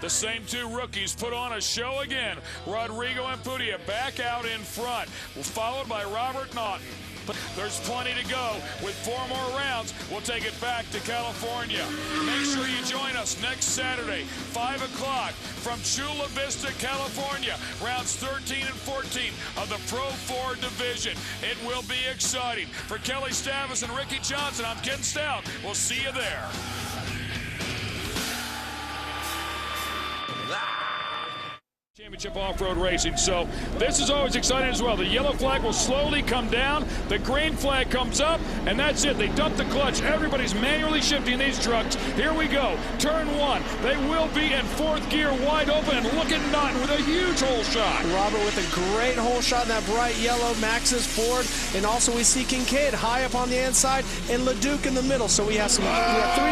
The same two rookies put on a show again. Rodrigo and Pudia back out in front, followed by Robert Naughton. There's plenty to go. With 4 more rounds, we'll take it back to California. Make sure you join us next Saturday, 5 o'clock, from Chula Vista, California. Rounds 13 and 14 of the Pro 4 division. It will be exciting. For Kelly Stavis and Ricky Johnson, I'm Ken Stout. We'll see you there. Championship off-road racing. So this is always exciting as well. The yellow flag will slowly come down. The green flag comes up, and that's it. They dump the clutch. Everybody's manually shifting these trucks. Here we go. Turn 1. They will be in 4th gear, wide open, and look at Naughton with a huge hole shot. Robert with a great hole shot in that bright yellow. Max is forward, and also we see Kincaid high up on the inside and LeDuc in the middle. So we have 3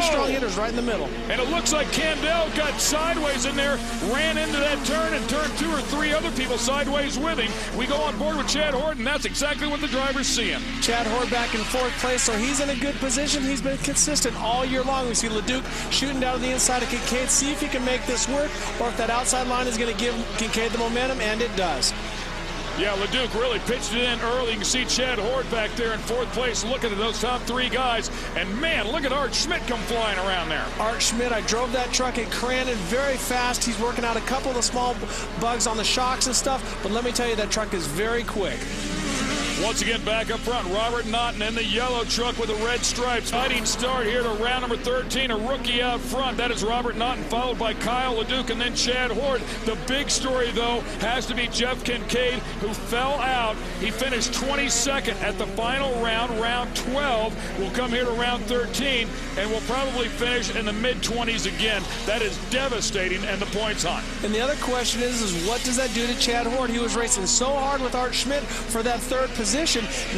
strong hitters right in the middle. And it looks like Candell got sideways in there, ran into that turn, and turned 2 or 3 other people sideways with him. We go on board with Chad Hort, and that's exactly what the driver's seeing. Chad Hort back in 4th place, so he's in a good position. He's been consistent all year long. We see LeDuc shooting down to the inside of Kincaid, see if he can make this work, or if that outside line is going to give Kincaid the momentum, and it does. Yeah, LeDuc really pitched it in early. You can see Chad Hort back there in 4th place looking at those top 3 guys. And, man, look at Art Schmidt come flying around there. Art Schmidt, I drove that truck at Crandon very fast. He's working out a couple of the small bugs on the shocks and stuff. But let me tell you, that truck is very quick. Once again, back up front, Robert Naughton in the yellow truck with the red stripes. Fighting start here to round number 13, a rookie out front. That is Robert Naughton, followed by Kyle LeDuc and then Chad Hort. The big story, though, has to be Jeff Kincaid, who fell out. He finished 22nd at the final round, round 12. We'll come here to round 13, and we'll probably finish in the mid-20s again. That is devastating, and the points hunt. And the other question is what does that do to Chad Hort? He was racing so hard with Art Schmidt for that 3rd position.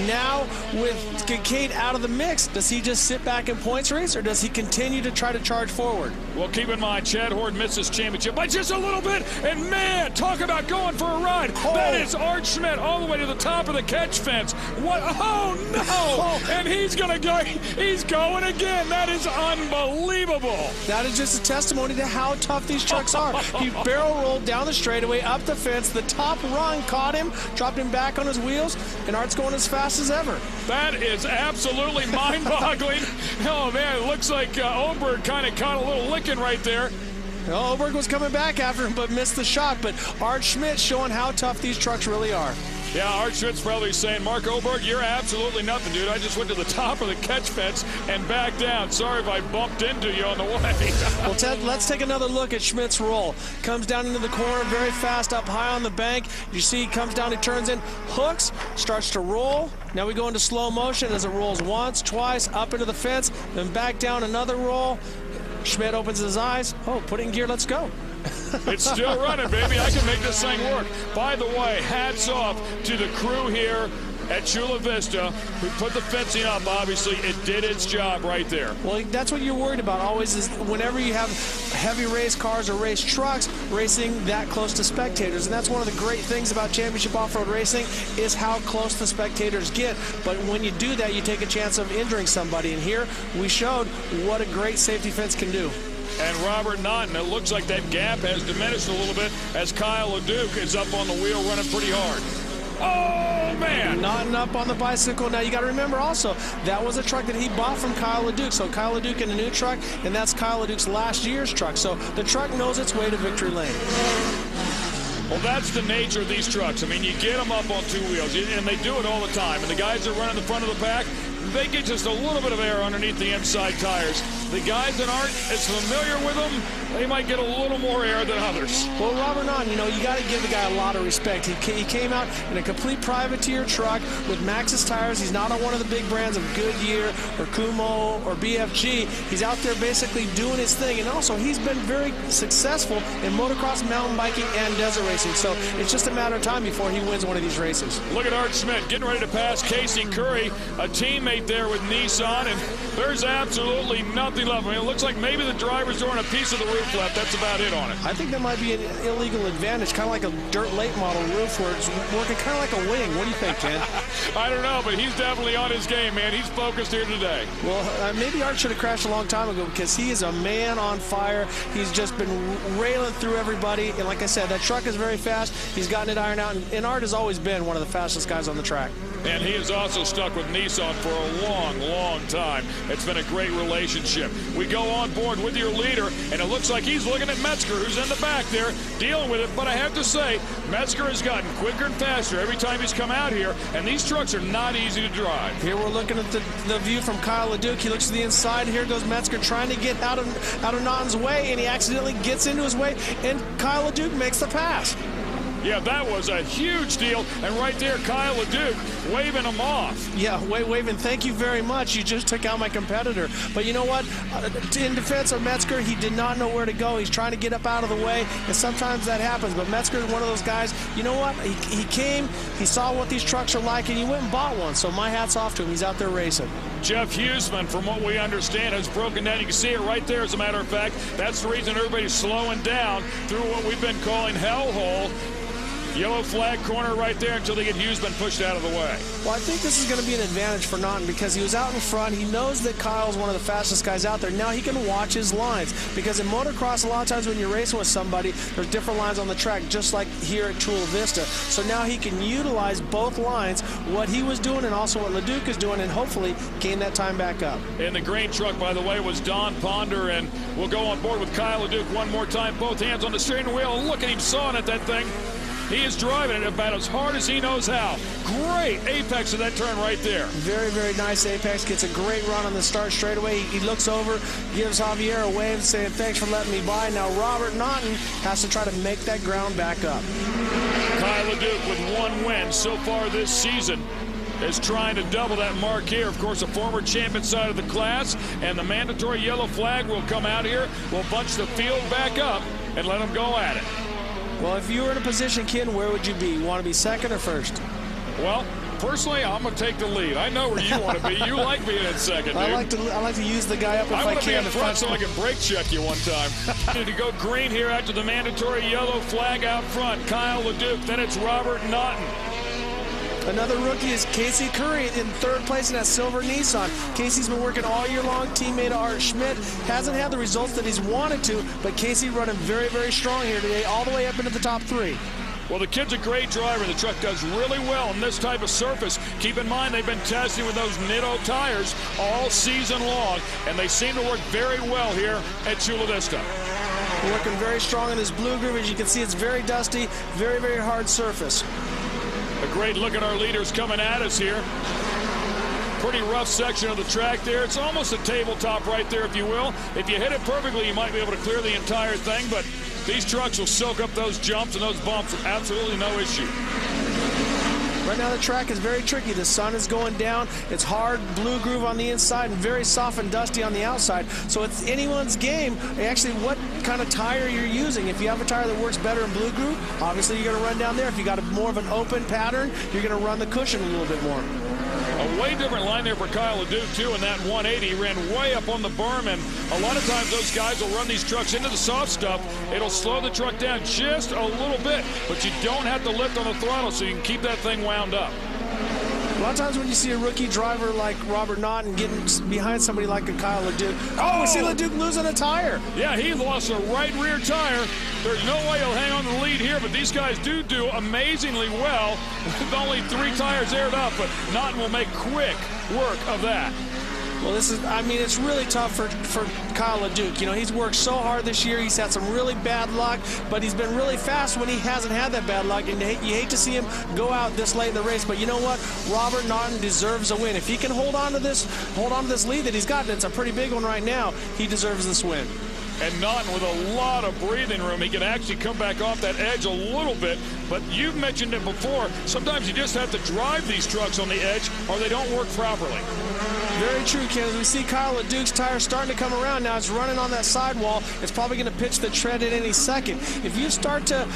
Now with Kincaid out of the mix, does he just sit back in points race, or does he continue to try to charge forward? Well, keep in mind, Chad Hort missed his championship by just a little bit, and man, talk about going for a ride. Oh. That is Art Schmidt all the way to the top of the catch fence. What? Oh, no! Oh. And he's going to go. He's going again. That is unbelievable. That is just a testimony to how tough these trucks are. He barrel rolled down the straightaway, up the fence. The top rung caught him, dropped him back on his wheels, and Art's going as fast as ever. That is absolutely mind-boggling. Oh, man, it looks like Oberg kind of caught a little licking right there. Well, Oberg was coming back after him, but missed the shot. But Art Schmidt showing how tough these trucks really are. Yeah, Art Schmidt's probably saying, Mark Oberg, you're absolutely nothing, dude. I just went to the top of the catch fence and back down. Sorry if I bumped into you on the way. Well, Ted, let's take another look at Schmidt's roll. Comes down into the corner very fast, up high on the bank. You see he comes down, he turns in, hooks, starts to roll. Now we go into slow motion as it rolls once, twice, up into the fence, then back down, another roll. Schmidt opens his eyes. Oh, put it in gear, let's go. It's still running, baby. I can make this thing work. By the way, hats off to the crew here at Chula Vista who put the fencing up. Obviously, it did its job right there. Well, that's what you're worried about always, is whenever you have heavy race cars or race trucks racing that close to spectators. And that's one of the great things about championship off-road racing, is how close the spectators get. But when you do that, you take a chance of injuring somebody. And here we showed what a great safety fence can do. And Robert Naughton, it looks like that gap has diminished a little bit as Kyle LeDuc is up on the wheel running pretty hard. Oh, man! Naughton up on the bicycle. Now, you got to remember also, that was a truck that he bought from Kyle LeDuc. So Kyle LeDuc in a new truck, and that's Kyle LeDuc's last year's truck. So the truck knows its way to victory lane. Well, that's the nature of these trucks. I mean, you get them up on 2 wheels, and they do it all the time. And the guys that run in the front of the pack, they get just a little bit of air underneath the inside tires. The guys that aren't as familiar with them, they might get a little more air than others. Well, Robert Naughton, you know, you got to give the guy a lot of respect. He came out in a complete privateer truck with Maxxis tires. He's not on one of the big brands of Goodyear or Kumho or BFG. He's out there basically doing his thing. And also, he's been very successful in motocross, mountain biking, and desert racing. So it's just a matter of time before he wins one of these races. Look at Art Schmidt getting ready to pass Casey Curry, a teammate there with Nissan, and there's absolutely nothing nothing left. I mean, it looks like maybe the driver's doing a piece of the roof left. That's about it on it. I think that might be an illegal advantage, kind of like a dirt late model roof where it's working kind of like a wing. What do you think, Ken? I don't know, but he's definitely on his game, man. He's focused here today. Well, maybe Art should have crashed a long time ago because he is a man on fire. He's just been railing through everybody. And like I said, that truck is very fast. He's gotten it ironed out. And Art has always been one of the fastest guys on the track. And he is also stuck with Nissan for a long, long time. It's been a great relationship. We go on board with your leader, and it looks like he's looking at Metzger, who's in the back there, dealing with it. But I have to say, Metzger has gotten quicker and faster every time he's come out here, and these trucks are not easy to drive. Here we're looking at the view from Kyle LeDuc. He looks to the inside. Here goes Metzger trying to get out of Naughton's way, and he accidentally gets into his way, and Kyle LeDuc makes the pass. Yeah, that was a huge deal. And right there, Kyle LeDuc waving him off. Yeah, waving, thank you very much. You just took out my competitor. But you know what? In defense of Metzger, he did not know where to go. He's trying to get up out of the way, and sometimes that happens. But Metzger is one of those guys, you know what? He came, he saw what these trucks are like, and he went and bought one. So my hat's off to him. He's out there racing. Jeff Huseman, from what we understand, has broken down. You can see it right there, as a matter of fact. That's the reason everybody's slowing down through what we've been calling hellhole. Yellow flag corner right there until they get Huseman pushed out of the way. Well, I think this is going to be an advantage for Naughton because he was out in front. He knows that Kyle's one of the fastest guys out there. Now he can watch his lines because in motocross, a lot of times when you're racing with somebody, there's different lines on the track, just like here at Chula Vista. So now he can utilize both lines, what he was doing and also what LeDuc is doing, and hopefully gain that time back up. And the green truck, by the way, was Don Ponder, and we'll go on board with Kyle LeDuc one more time. Both hands on the steering wheel. Look at him sawing at that thing. He is driving it about as hard as he knows how. Great apex of that turn right there. Very, very nice apex. Gets a great run on the start straightaway. He looks over, gives Javier a wave saying, thanks for letting me by. Now Robert Naughton has to try to make that ground back up. Kyle LeDuc with one win so far this season is trying to double that mark here. Of course, a former champion side of the class, and the mandatory yellow flag will come out here. We'll bunch the field back up and let them go at it. Well, if you were in a position, Ken, where would you be? You want to be second or first? Well, personally, I'm going to take the lead. I know where you want to be. You like being in second, dude. I like to use the guy up if I can. I want to be in front so I can brake check you one time. Need to go green here after the mandatory yellow flag out front. Kyle LeDuc. Then it's Robert Naughton. Another rookie is Casey Curry in third place in that silver Nissan. Casey's been working all year long. Teammate Art Schmidt hasn't had the results that he's wanted to, but Casey running very, very strong here today, all the way up into the top three. Well, the kid's a great driver. The truck does really well on this type of surface. Keep in mind, they've been testing with those Nitto tires all season long, and they seem to work very well here at Chula Vista. Working very strong in this blue groove. As you can see, it's very dusty, very, very hard surface. A great look at our leaders coming at us here. Pretty rough section of the track there. It's almost a tabletop right there, if you will. If you hit it perfectly, you might be able to clear the entire thing, but these trucks will soak up those jumps and those bumps with absolutely no issue. Right now the track is very tricky. The sun is going down. It's hard blue groove on the inside and very soft and dusty on the outside. So it's anyone's game, actually, what kind of tire you're using. If you have a tire that works better in blue groove, obviously you're going to run down there. If you got a more of an open pattern, you're going to run the cushion a little bit more. A way different line there for Kyle LeDuc, too, in that 180. He ran way up on the berm, and a lot of times those guys will run these trucks into the soft stuff. It'll slow the truck down just a little bit, but you don't have to lift on the throttle so you can keep that thing wound up. A lot of times when you see a rookie driver like Robert Naughton getting behind somebody like a Kyle LeDuc, we see LeDuc losing a tire. Yeah, he lost a right rear tire. There's no way he'll hang on to the lead here, but these guys do amazingly well with only 3 tires aired up, but Naughton will make quick work of that. Well, it's really tough for Kyle LeDuc. You know, he's worked so hard this year. He's had some really bad luck, but he's been really fast when he hasn't had that bad luck, and you hate to see him go out this late in the race. But you know what? Robert Naughton deserves a win. If he can hold on to this lead that he's got, and it's a pretty big one right now, he deserves this win. And Naughton with a lot of breathing room. He can actually come back off that edge a little bit, but you've mentioned it before. Sometimes you just have to drive these trucks on the edge or they don't work properly. Very true, Ken. As we see Kyle LeDuc's tire starting to come around now, it's running on that sidewall. It's probably going to pitch the tread at any second. If you start to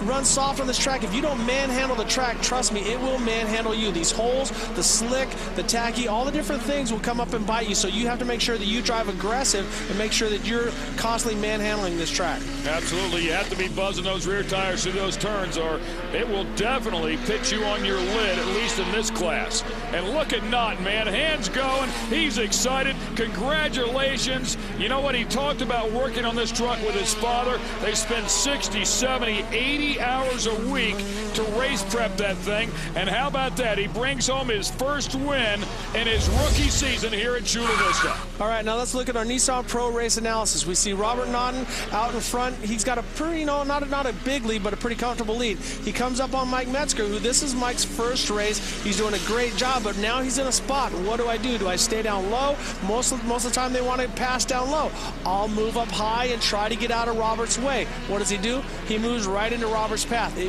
run soft on this track, if you don't manhandle the track, trust me, it will manhandle you. These holes, the slick, the tacky, all the different things will come up and bite you. So you have to make sure that you drive aggressive and make sure that you're constantly manhandling this track. Absolutely. You have to be buzzing those rear tires through those turns, or it will definitely pitch you on your lid, at least in this class. And look at Naughton, man. Hands going. He's excited. Congratulations. You know what? He talked about working on this truck with his father. They spend 60, 70, 80 hours a week to race prep that thing. And how about that? He brings home his first win in his rookie season here at Chula Vista. All right, now let's look at our Nissan Pro Race analysis. We see Robert Naughton out in front. He's got a pretty, you know, not a big lead, but a pretty comfortable lead. He comes up on Mike Metzger, who this is Mike's first race. He's doing a great job, but now he's in a spot. What do I do? Do I stay down low? Most of the time they want to pass down low. I'll move up high and try to get out of Robert's way. What does he do? He moves right into Robert's path. He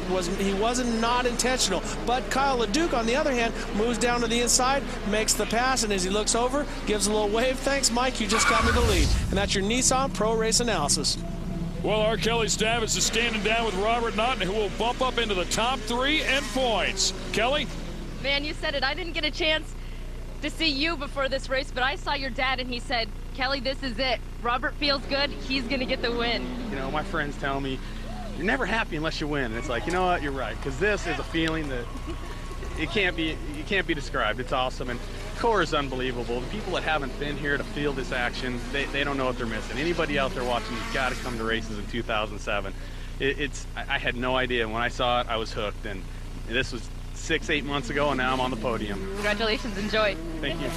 wasn't not intentional. But Kyle LeDuc, on the other hand, moves down to the inside, makes the pass, and as he looks over, gives a little wave. Thanks, Mike. You just got me the lead. And that's your Nissan Pro Race analysis. Well, our Kelly Stavis is standing down with Robert Naughton, who will bump up into the top 3 in points. Kelly? Man, you said it. I didn't get a chance to see you before this race, but I saw your dad, and he said, Kelly, this is it. Robert feels good. He's going to get the win. You know, my friends tell me, you're never happy unless you win. And it's like, you know what, you're right, because this is a feeling that it can't be described. It's awesome, and Core is unbelievable. The people that haven't been here to feel this action, they don't know what they're missing. Anybody out there watching has got to come to races in 2007. I had no idea. When I saw it, I was hooked, and this was 6-8 months ago, and now I'm on the podium. Congratulations. Enjoy. Thank you.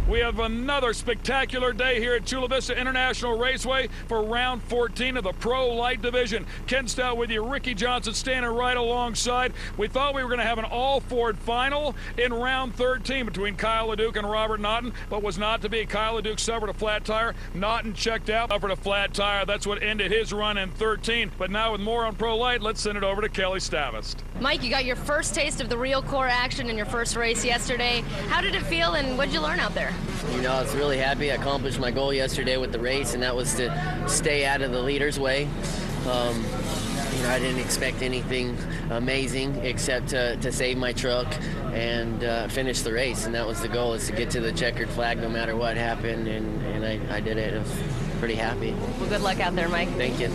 We have another spectacular day here at Chula Vista International Raceway for round 14 of the Prolite division. Ken Stout with you, Ricky Johnson standing right alongside. We thought we were going to have an all-Ford final in round 13 between Kyle LeDuc and Robert Naughton, but was not to be. Kyle LeDuc suffered a flat tire. Naughton checked out, suffered a flat tire. That's what ended his run in 13. But now with more on Prolite, let's send it over to Kelly Stavis. Mike, you got your first taste of the real Core action in your first race yesterday. How did it feel, and what did you learn out there? You know, I was really happy. I accomplished my goal yesterday with the race, and that was to stay out of the leader's way. You know, I didn't expect anything amazing except to save my truck and finish the race, and that was the goal, is to get to the checkered flag no matter what happened, and I did it. I was pretty happy. Well, good luck out there, Mike. Thank you.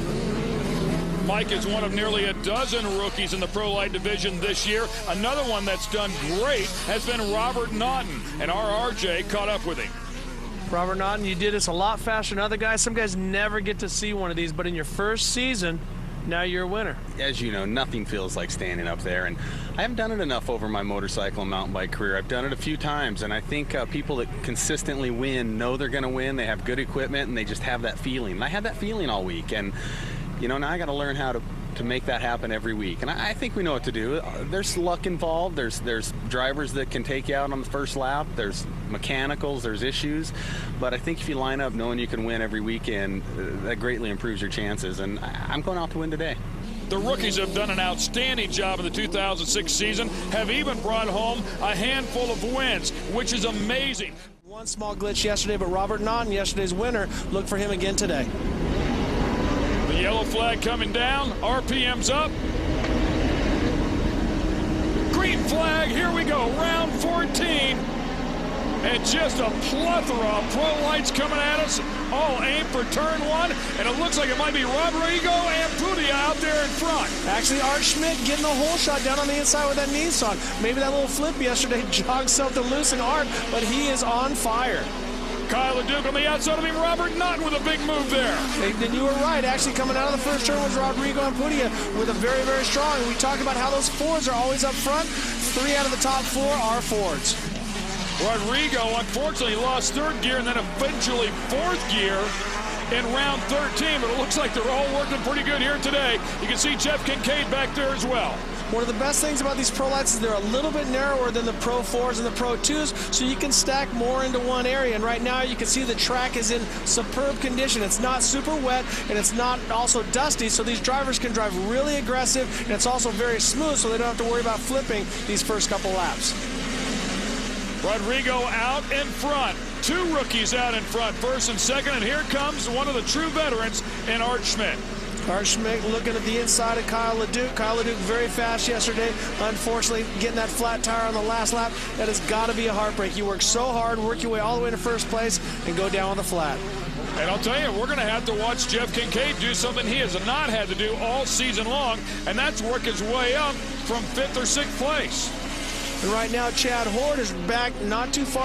Mike is one of nearly a dozen rookies in the Prolite division this year. Another one that's done great has been Robert Naughton, and our RJ caught up with him. Robert Naughton, you did this a lot faster than other guys. Some guys never get to see one of these, but in your first season, now you're a winner. As you know, nothing feels like standing up there, and I haven't done it enough over my motorcycle and mountain bike career. I've done it a few times, and I think people that consistently win know they're going to win. They have good equipment, and they just have that feeling. And I had that feeling all week, and you know, now I got to learn how to make that happen every week. And I think we know what to do. There's luck involved. There's drivers that can take you out on the first lap. There's mechanicals. There's issues. But I think if you line up knowing you can win every weekend, that greatly improves your chances. And I'm going out to win today. The rookies have done an outstanding job in the 2006 season, have even brought home a handful of wins, which is amazing. One small glitch yesterday, but Robert Naughton, yesterday's winner, look for him again today. The yellow flag coming down, RPM's up. Green flag, here we go, round 14. And just a plethora of Prolites coming at us, all aimed for turn 1. And it looks like it might be Rodrigo and Pudia out there in front. Actually, Art Schmidt getting a hole shot down on the inside with that Nissan. Maybe that little flip yesterday jogged something loose in Art, but he is on fire. Kyle LeDuc on the outside of him, Robert Naughton with a big move there. Then you were right. Actually, coming out of the first turn was Rodrigo and Pudia with a very, very strong. And we talked about how those Fords are always up front. 3 out of the top 4 are Fords. Rodrigo, unfortunately, lost 3rd gear and then eventually 4th gear in round 13. But it looks like they're all working pretty good here today. You can see Jeff Kincaid back there as well. One of the best things about these Prolites is they're a little bit narrower than the Pro 4s and the Pro 2s, so you can stack more into one area. And right now you can see the track is in superb condition. It's not super wet, and it's not also dusty, so these drivers can drive really aggressive, and it's also very smooth, so they don't have to worry about flipping these first couple laps. Rodrigo out in front. Two rookies out in front, first and second, and here comes one of the true veterans in Art Schmidt. Art Schmidt looking at the inside of Kyle LeDuc. Kyle LeDuc very fast yesterday. Unfortunately, getting that flat tire on the last lap, that has got to be a heartbreak. You work so hard, work your way all the way to first place, and go down on the flat. And I'll tell you, we're going to have to watch Jeff Kincaid do something he has not had to do all season long, and that's work his way up from 5th or 6th place. And right now, Chad Horde is back not too far.